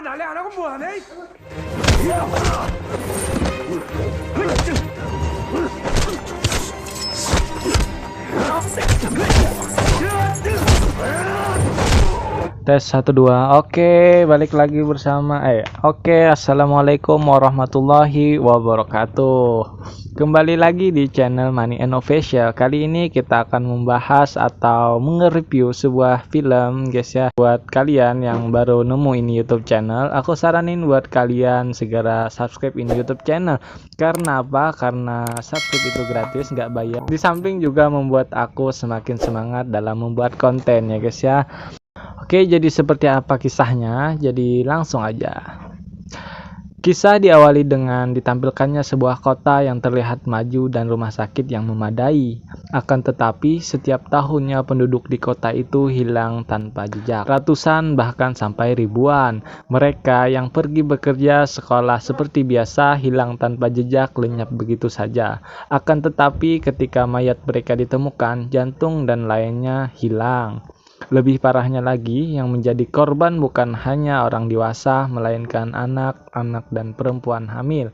哪俩那个摸呢？Tes 1 2. Oke, balik lagi bersama Assalamualaikum warahmatullahi wabarakatuh. Kembali lagi di channel Money and Official. Kali ini kita akan membahas atau nge-review sebuah film, guys ya. Buat kalian yang baru nemu ini YouTube channel, aku saranin buat kalian segera subscribe ini YouTube channel. Karena apa? Karena subscribe itu gratis, nggak bayar. Di samping juga membuat aku semakin semangat dalam membuat konten ya, guys ya. Oke, jadi seperti apa kisahnya? Jadi langsung aja. Kisah diawali dengan ditampilkannya sebuah kota yang terlihat maju dan rumah sakit yang memadai. Akan tetapi, setiap tahunnya penduduk di kota itu hilang tanpa jejak. Ratusan bahkan sampai ribuan. Mereka yang pergi bekerja, sekolah seperti biasa hilang tanpa jejak, lenyap begitu saja. Akan tetapi, ketika mayat mereka ditemukan, jantung dan lainnya hilang. Lebih parahnya lagi, yang menjadi korban bukan hanya orang dewasa, melainkan anak-anak dan perempuan hamil.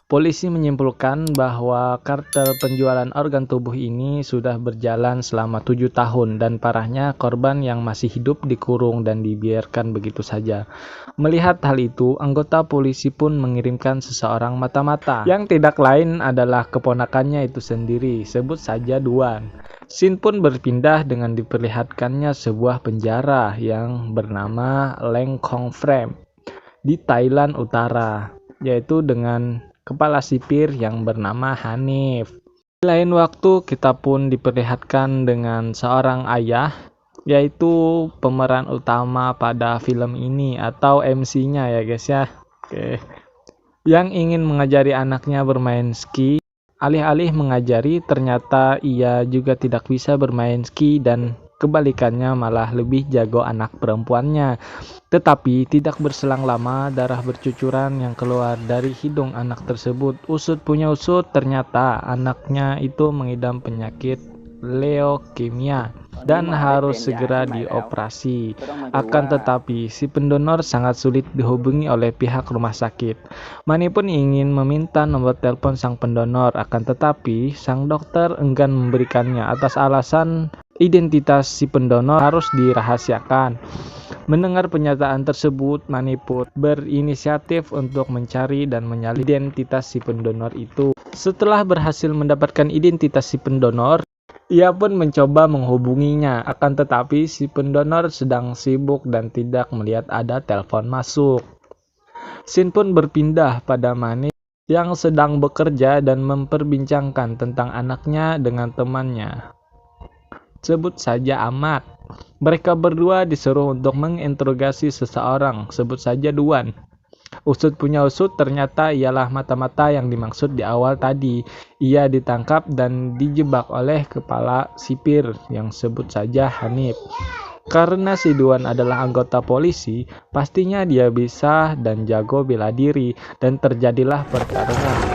Polisi menyimpulkan bahwa kartel penjualan organ tubuh ini sudah berjalan selama 7 tahun dan parahnya korban yang masih hidup dikurung dan dibiarkan begitu saja. Melihat hal itu, anggota polisi pun mengirimkan seseorang mata-mata yang tidak lain adalah keponakannya itu sendiri, sebut saja Duan. Scene pun berpindah dengan diperlihatkannya sebuah penjara yang bernama Leng Kong Frame di Thailand Utara, yaitu dengan kepala sipir yang bernama Hanif. Di lain waktu kita pun diperlihatkan dengan seorang ayah, yaitu pemeran utama pada film ini atau MC-nya ya guys ya. Oke. Yang ingin mengajari anaknya bermain ski. Alih-alih mengajari, ternyata ia juga tidak bisa bermain ski dan kebalikannya malah lebih jago anak perempuannya. Tetapi tidak berselang lama darah bercucuran yang keluar dari hidung anak tersebut. Usut punya usut, ternyata anaknya itu mengidap penyakit leukemia dan harus segera dioperasi. Akan tetapi si pendonor sangat sulit dihubungi oleh pihak rumah sakit. Mani pun ingin meminta nomor telepon sang pendonor, akan tetapi sang dokter enggan memberikannya atas alasan identitas si pendonor harus dirahasiakan. Mendengar pernyataan tersebut, Mani pun berinisiatif untuk mencari dan menyalip identitas si pendonor itu. Setelah berhasil mendapatkan identitas si pendonor, ia pun mencoba menghubunginya, akan tetapi si pendonor sedang sibuk dan tidak melihat ada telepon masuk. Scene pun berpindah pada Mani yang sedang bekerja dan memperbincangkan tentang anaknya dengan temannya. Sebut saja Ahmad. Mereka berdua disuruh untuk menginterogasi seseorang, sebut saja Duan. Usut punya usut, ternyata ialah mata-mata yang dimaksud di awal tadi. Ia ditangkap dan dijebak oleh kepala sipir yang sebut saja Hanif. Karena si Duan adalah anggota polisi, pastinya dia bisa dan jago bela diri, dan terjadilah pertarungan.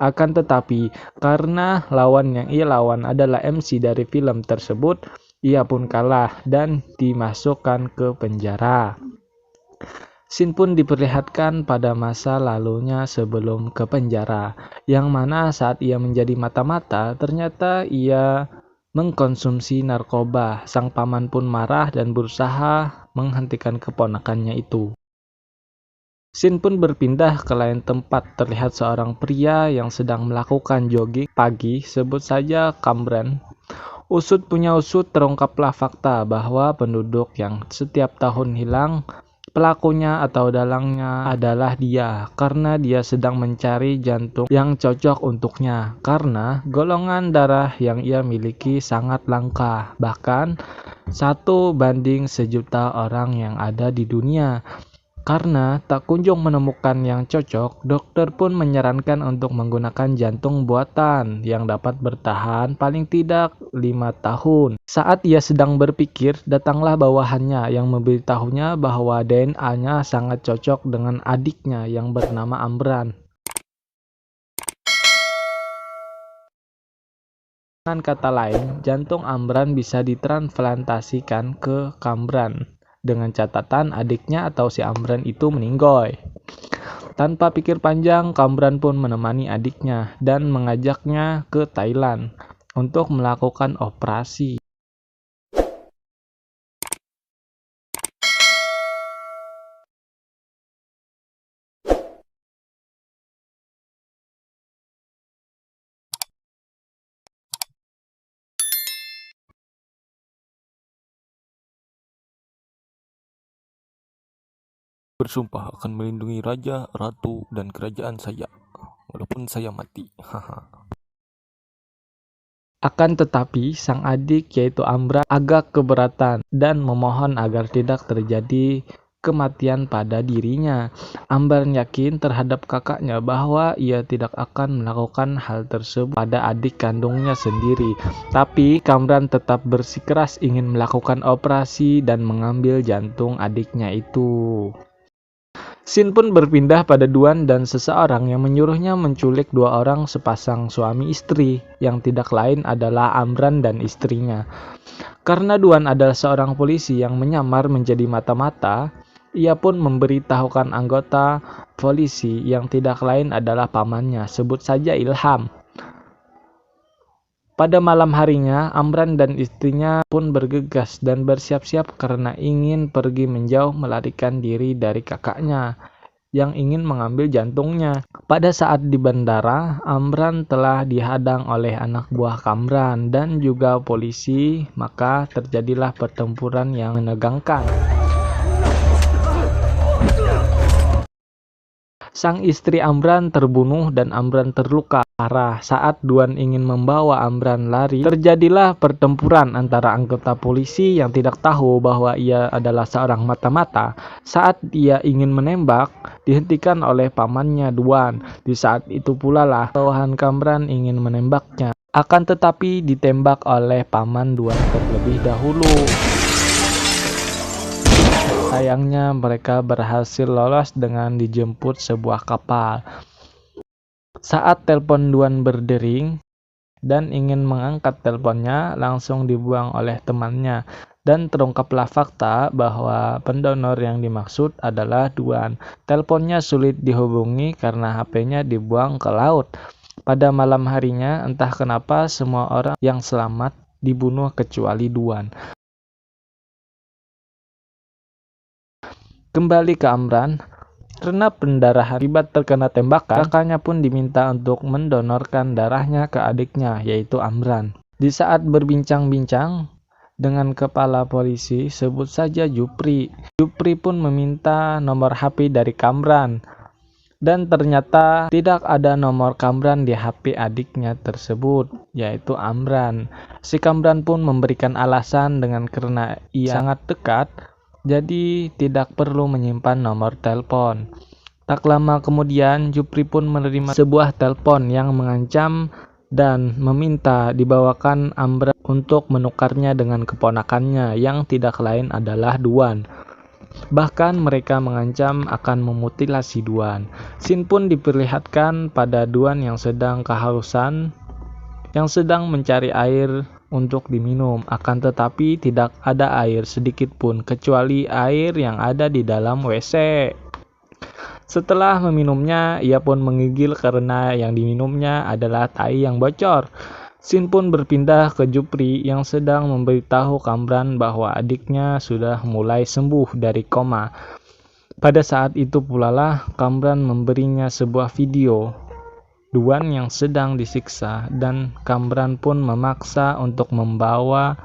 Akan tetapi, karena lawan yang ia lawan adalah MC dari film tersebut, ia pun kalah dan dimasukkan ke penjara. Scene pun diperlihatkan pada masa lalunya sebelum ke penjara, yang mana saat ia menjadi mata-mata, ternyata ia mengkonsumsi narkoba. Sang paman pun marah dan berusaha menghentikan keponakannya itu. Scene pun berpindah ke lain tempat, terlihat seorang pria yang sedang melakukan jogging pagi, sebut saja Kamran. Usut punya usut, terungkaplah fakta bahwa penduduk yang setiap tahun hilang, pelakunya atau dalangnya adalah dia, karena dia sedang mencari jantung yang cocok untuknya, karena golongan darah yang ia miliki sangat langka, bahkan 1 banding 1.000.000 orang yang ada di dunia. Karena tak kunjung menemukan yang cocok, dokter pun menyarankan untuk menggunakan jantung buatan yang dapat bertahan paling tidak 5 tahun. Saat ia sedang berpikir, datanglah bawahannya yang memberitahunya bahwa DNA-nya sangat cocok dengan adiknya yang bernama Amran. Dengan kata lain, jantung Amran bisa ditransplantasikan ke Kamran dengan catatan adiknya atau si Amran itu meninggoy. Tanpa pikir panjang, Kamran pun menemani adiknya dan mengajaknya ke Thailand untuk melakukan operasi. Bersumpah akan melindungi raja, ratu, dan kerajaan saya, walaupun saya mati. Haha. Akan tetapi, sang adik yaitu Amran agak keberatan dan memohon agar tidak terjadi kematian pada dirinya. Amran yakin terhadap kakaknya bahwa ia tidak akan melakukan hal tersebut pada adik kandungnya sendiri. Tapi Kamran tetap bersikeras ingin melakukan operasi dan mengambil jantung adiknya itu. Scene pun berpindah pada Duan dan seseorang yang menyuruhnya menculik dua orang sepasang suami istri yang tidak lain adalah Amran dan istrinya. Karena Duan adalah seorang polisi yang menyamar menjadi mata-mata, ia pun memberitahukan anggota polisi yang tidak lain adalah pamannya, sebut saja Ilham. Pada malam harinya, Amran dan istrinya pun bergegas dan bersiap-siap karena ingin pergi menjauh melarikan diri dari kakaknya yang ingin mengambil jantungnya. Pada saat di bandara, Amran telah dihadang oleh anak buah Kamran dan juga polisi, maka terjadilah pertempuran yang menegangkan. Sang istri Amran terbunuh dan Amran terluka parah. Saat Duan ingin membawa Amran lari, terjadilah pertempuran antara anggota polisi yang tidak tahu bahwa ia adalah seorang mata-mata. Saat ia ingin menembak, dihentikan oleh pamannya Duan. Di saat itu pula lah bawahan Kamran ingin menembaknya. Akan tetapi ditembak oleh paman Duan terlebih dahulu. Sayangnya mereka berhasil lolos dengan dijemput sebuah kapal. Saat telepon Duan berdering dan ingin mengangkat teleponnya, langsung dibuang oleh temannya. Dan terungkaplah fakta bahwa pendonor yang dimaksud adalah Duan. Teleponnya sulit dihubungi karena HP-nya dibuang ke laut. Pada malam harinya, entah kenapa semua orang yang selamat dibunuh kecuali Duan. Kembali ke Amran, karena pendarahan akibat terkena tembakan, kakaknya pun diminta untuk mendonorkan darahnya ke adiknya, yaitu Amran. Di saat berbincang-bincang dengan kepala polisi, sebut saja Jupri. Jupri pun meminta nomor HP dari Kamran. Dan ternyata tidak ada nomor Kamran di HP adiknya tersebut, yaitu Amran. Si Kamran pun memberikan alasan dengan karena ia sangat dekat, jadi tidak perlu menyimpan nomor telepon. Tak lama kemudian, Jupri pun menerima sebuah telepon yang mengancam dan meminta dibawakan Amran untuk menukarnya dengan keponakannya yang tidak lain adalah Duan. Bahkan mereka mengancam akan memutilasi Duan. Scene pun diperlihatkan pada Duan yang sedang kehausan, yang sedang mencari air untuk diminum, akan tetapi tidak ada air sedikit pun kecuali air yang ada di dalam WC. Setelah meminumnya, ia pun menggigil karena yang diminumnya adalah tai yang bocor. Scene pun berpindah ke Jupri yang sedang memberitahu Kamran bahwa adiknya sudah mulai sembuh dari koma. Pada saat itu pula lah Kamran memberinya sebuah video Duan yang sedang disiksa dan Kamran pun memaksa untuk membawa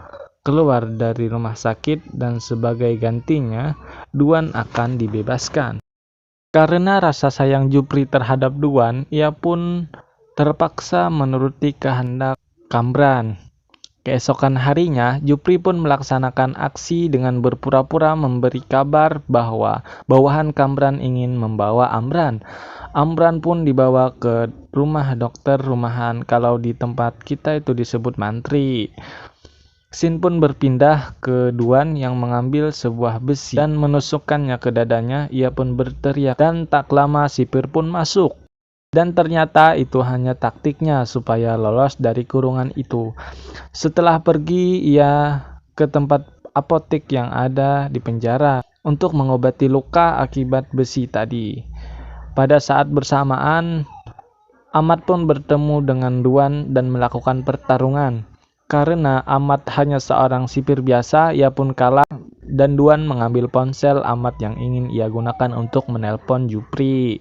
keluar dari rumah sakit dan sebagai gantinya Duan akan dibebaskan. Karena rasa sayang Jupri terhadap Duan, ia pun terpaksa menuruti kehendak Kamran. Keesokan harinya, Jupri pun melaksanakan aksi dengan berpura-pura memberi kabar bahwa bawahan Kamran ingin membawa Amran. Amran pun dibawa ke rumah dokter rumahan, kalau di tempat kita itu disebut mantri. Sin pun berpindah ke Duan yang mengambil sebuah besi dan menusukkannya ke dadanya. Ia pun berteriak dan tak lama sipir pun masuk. Dan ternyata itu hanya taktiknya supaya lolos dari kurungan itu. Setelah pergi, ia ke tempat apotek yang ada di penjara untuk mengobati luka akibat besi tadi. Pada saat bersamaan, Ahmad pun bertemu dengan Duan dan melakukan pertarungan. Karena Ahmad hanya seorang sipir biasa, ia pun kalah dan Duan mengambil ponsel Ahmad yang ingin ia gunakan untuk menelpon Jupri.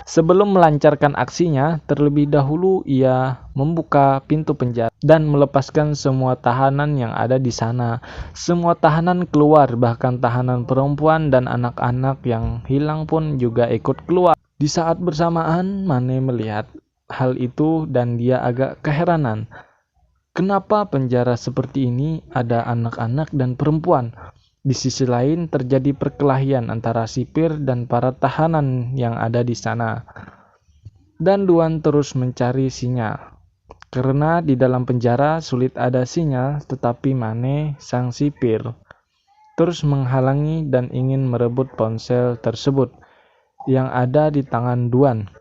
Sebelum melancarkan aksinya, terlebih dahulu ia membuka pintu penjara dan melepaskan semua tahanan yang ada di sana. Semua tahanan keluar, bahkan tahanan perempuan dan anak-anak yang hilang pun juga ikut keluar. Di saat bersamaan, Mane melihat hal itu dan dia agak keheranan. Kenapa penjara seperti ini ada anak-anak dan perempuan? Di sisi lain terjadi perkelahian antara sipir dan para tahanan yang ada di sana. Dan Duan terus mencari sinyal. Karena di dalam penjara sulit ada sinyal, tetapi Mane, sang sipir, terus menghalangi dan ingin merebut ponsel tersebut yang ada di tangan Duan.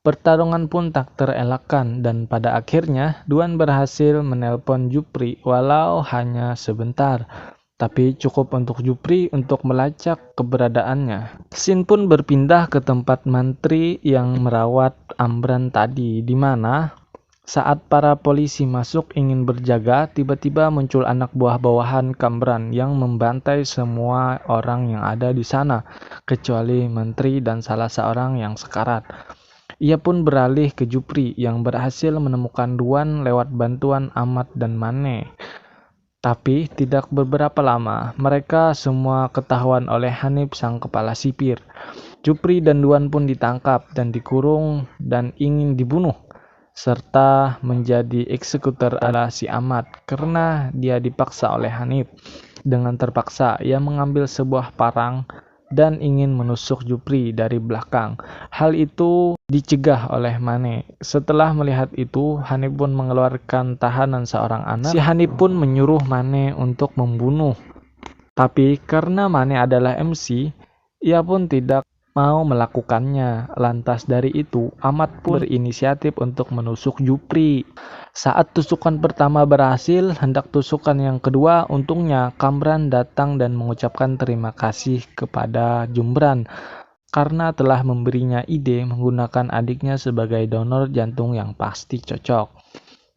Pertarungan pun tak terelakkan dan pada akhirnya Duan berhasil menelpon Jupri walau hanya sebentar. Tapi cukup untuk Jupri untuk melacak keberadaannya. Sin pun berpindah ke tempat mantri yang merawat Amran tadi, di mana saat para polisi masuk ingin berjaga, tiba-tiba muncul anak buah bawahan Kamran yang membantai semua orang yang ada di sana, kecuali menteri dan salah seorang yang sekarat. Ia pun beralih ke Jupri yang berhasil menemukan Duan lewat bantuan Ahmad dan Mane. Tapi tidak beberapa lama, mereka semua ketahuan oleh Hanif sang kepala sipir. Jupri dan Duan pun ditangkap dan dikurung dan ingin dibunuh. Serta menjadi eksekutor adalah si Ahmad karena dia dipaksa oleh Hanif. Dengan terpaksa, ia mengambil sebuah parang dan ingin menusuk Jupri dari belakang. Hal itu dicegah oleh Mane. Setelah melihat itu, Hanif pun mengeluarkan tahanan seorang anak. Si Hanif pun menyuruh Mane untuk membunuh. Tapi karena Mane adalah MC, ia pun tidak mau melakukannya. Lantas dari itu, Ahmad pun berinisiatif untuk menusuk Jupri. Saat tusukan pertama berhasil, hendak tusukan yang kedua, untungnya Kamran datang dan mengucapkan terima kasih kepada Jumbran karena telah memberinya ide menggunakan adiknya sebagai donor jantung yang pasti cocok.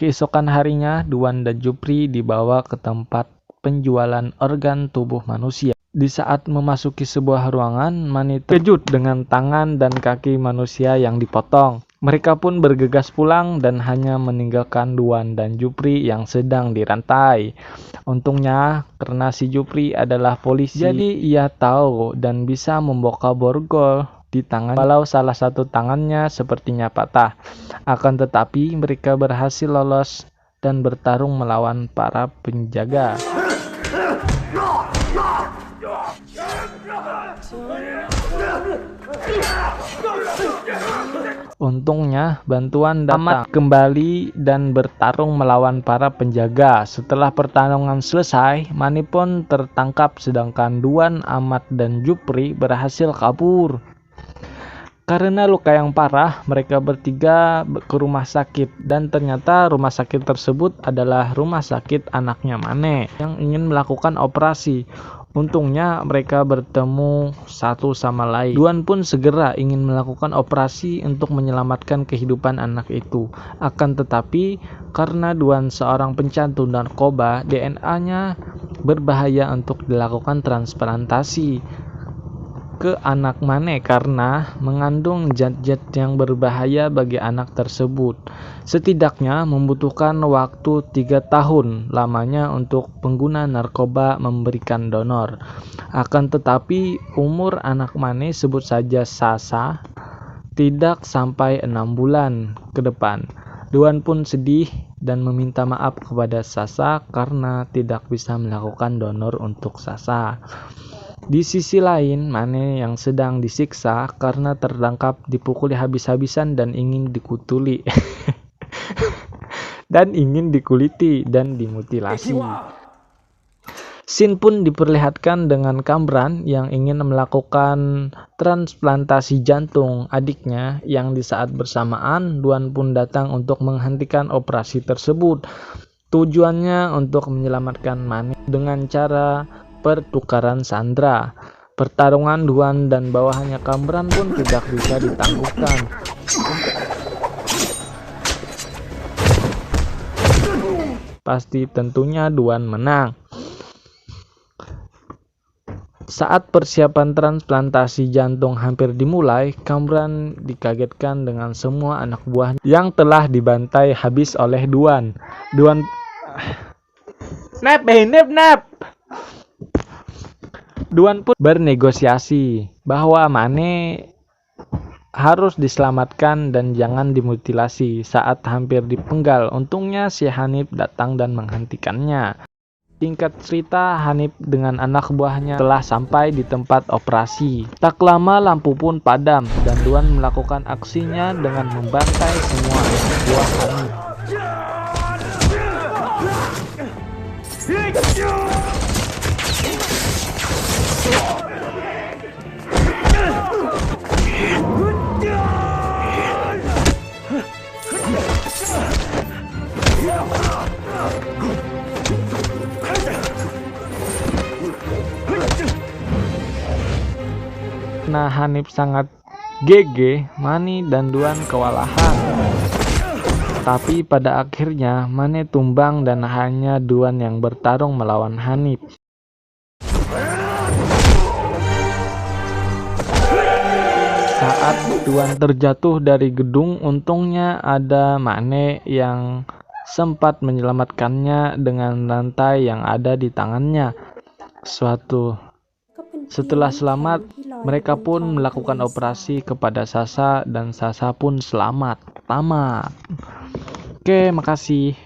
Keesokan harinya, Duan dan Jupri dibawa ke tempat penjualan organ tubuh manusia. Di saat memasuki sebuah ruangan, Mane terkejut dengan tangan dan kaki manusia yang dipotong. Mereka pun bergegas pulang dan hanya meninggalkan Duan dan Jupri yang sedang dirantai. Untungnya, karena si Jupri adalah polisi, jadi ia tahu dan bisa membuka borgol di tangan, walau salah satu tangannya sepertinya patah. Akan tetapi, mereka berhasil lolos dan bertarung melawan para penjaga. Untungnya bantuan datang kembali dan bertarung melawan para penjaga. Setelah pertarungan selesai, Mane pun tertangkap sedangkan Duan, Ahmad dan Jupri berhasil kabur. Karena luka yang parah, mereka bertiga ke rumah sakit dan ternyata rumah sakit tersebut adalah rumah sakit anaknya Mane yang ingin melakukan operasi. Untungnya mereka bertemu satu sama lain. Duan pun segera ingin melakukan operasi untuk menyelamatkan kehidupan anak itu. Akan tetapi karena Duan seorang pencandu narkoba, DNA-nya berbahaya untuk dilakukan transplantasi ke anak Mane karena mengandung zat-zat yang berbahaya bagi anak tersebut. Setidaknya membutuhkan waktu 3 tahun lamanya untuk pengguna narkoba memberikan donor. Akan tetapi umur anak Mane, sebut saja Sasa, tidak sampai 6 bulan ke depan. Duan pun sedih dan meminta maaf kepada Sasa karena tidak bisa melakukan donor untuk Sasa. Di sisi lain, Mane yang sedang disiksa karena tertangkap dipukuli habis-habisan dan ingin dikutuli dan ingin dikuliti dan dimutilasi. Sin pun diperlihatkan dengan Kamran yang ingin melakukan transplantasi jantung adiknya, yang di saat bersamaan Duan pun datang untuk menghentikan operasi tersebut. Tujuannya untuk menyelamatkan Mane dengan cara pertukaran sandera. Pertarungan Duan dan bawahannya Kamran pun tidak bisa ditangguhkan. Pasti tentunya Duan menang. Saat persiapan transplantasi jantung hampir dimulai, Kamran dikagetkan dengan semua anak buahnya yang telah dibantai habis oleh Duan. Duan pun bernegosiasi bahwa Mane harus diselamatkan dan jangan dimutilasi. Saat hampir dipenggal, untungnya si Hanif datang dan menghentikannya. Singkat cerita, Hanif dengan anak buahnya telah sampai di tempat operasi. Tak lama lampu pun padam dan Duan melakukan aksinya dengan membantai semua anak buah Hanif. Nah, Hanif sangat GG, Mane dan Duan kewalahan. Tapi pada akhirnya Mane tumbang dan hanya Duan yang bertarung melawan Hanif. Saat Duan terjatuh dari gedung, untungnya ada Mane yang sempat menyelamatkannya dengan rantai yang ada di tangannya. Setelah selamat, mereka pun melakukan operasi kepada Sasa dan Sasa pun selamat. Tamat. Oke, makasih.